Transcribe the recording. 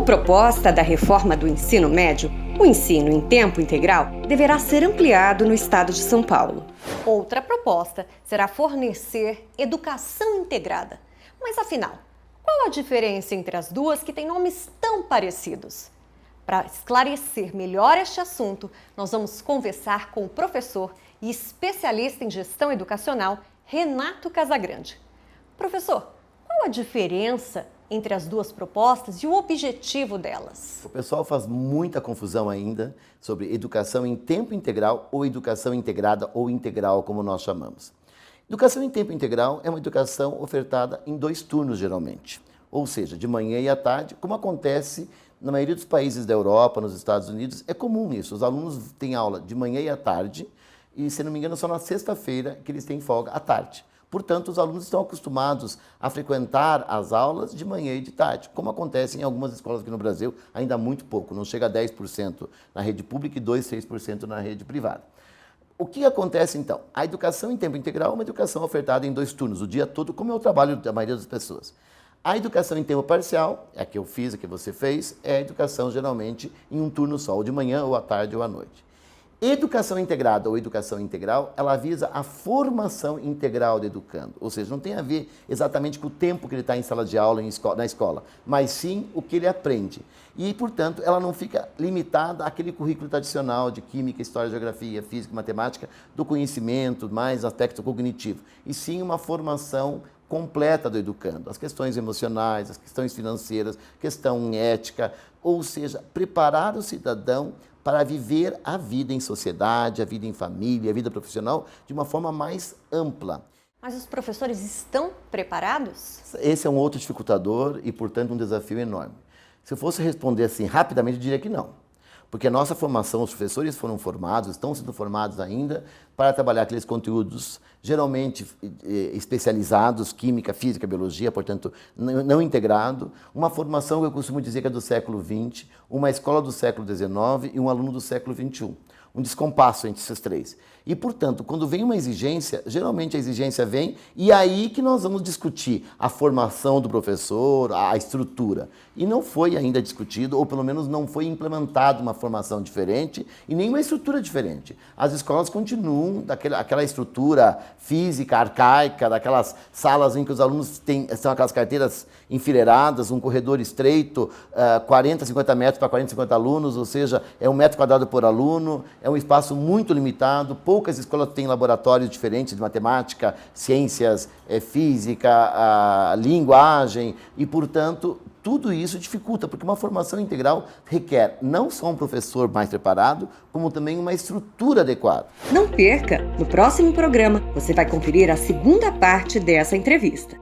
Como proposta da reforma do ensino médio, o ensino em tempo integral deverá ser ampliado no estado de São Paulo. Outra proposta será fornecer educação integrada. Mas afinal, qual a diferença entre as duas que têm nomes tão parecidos? Para esclarecer melhor este assunto, nós vamos conversar com o professor e especialista em gestão educacional, Renato Casagrande. Professor, qual a diferença entre as duas propostas e o objetivo delas? O pessoal faz muita confusão ainda sobre educação em tempo integral ou educação integrada ou integral, como nós chamamos. Educação em tempo integral é uma educação ofertada em 2 turnos, geralmente. Ou seja, de manhã e à tarde, como acontece na maioria dos países da Europa, nos Estados Unidos, é comum isso. Os alunos têm aula de manhã e à tarde e, se não me engano, só na sexta-feira que eles têm folga à tarde. Portanto, os alunos estão acostumados a frequentar as aulas de manhã e de tarde, como acontece em algumas escolas aqui no Brasil, ainda muito pouco, não chega a 10% na rede pública e 2, 6% na rede privada. O que acontece então? A educação em tempo integral é uma educação ofertada em 2 turnos, o dia todo, como é o trabalho da maioria das pessoas. A educação em tempo parcial, a que eu fiz, a que você fez, é a educação geralmente em um turno só, ou de manhã, ou à tarde, ou à noite. Educação integrada ou educação integral, ela visa a formação integral do educando, ou seja, não tem a ver exatamente com o tempo que ele está em sala de aula, na escola, mas sim o que ele aprende. E, portanto, ela não fica limitada àquele currículo tradicional de química, história, geografia, física, matemática, do conhecimento, mais aspecto cognitivo, e sim uma formação completa do educando, as questões emocionais, as questões financeiras, questão ética, ou seja, preparar o cidadão para viver a vida em sociedade, a vida em família, a vida profissional de uma forma mais ampla. Mas os professores estão preparados? Esse é um outro dificultador e, portanto, um desafio enorme. Se eu fosse responder assim rapidamente, eu diria que não. Porque a nossa formação, os professores foram formados, estão sendo formados ainda para trabalhar aqueles conteúdos geralmente especializados, química, física, biologia, portanto, não integrado. Uma formação que eu costumo dizer que é do século XX, uma escola do século XIX e um aluno do século XXI. Um descompasso entre esses 3. E, portanto, quando vem uma exigência, geralmente a exigência vem e é aí que nós vamos discutir a formação do professor, a estrutura. E não foi ainda discutido, ou pelo menos não foi implementada uma formação diferente e nem uma estrutura diferente. As escolas continuam daquela estrutura física, arcaica, daquelas salas em que os alunos são aquelas carteiras enfileiradas, um corredor estreito, 40, 50 metros para 40, 50 alunos, ou seja, é 1 metro quadrado por aluno, é um espaço muito limitado, poucas escolas têm laboratórios diferentes de matemática, ciências, física, linguagem e, portanto, tudo isso dificulta, porque uma formação integral requer não só um professor mais preparado, como também uma estrutura adequada. Não perca! No próximo programa, você vai conferir a segunda parte dessa entrevista.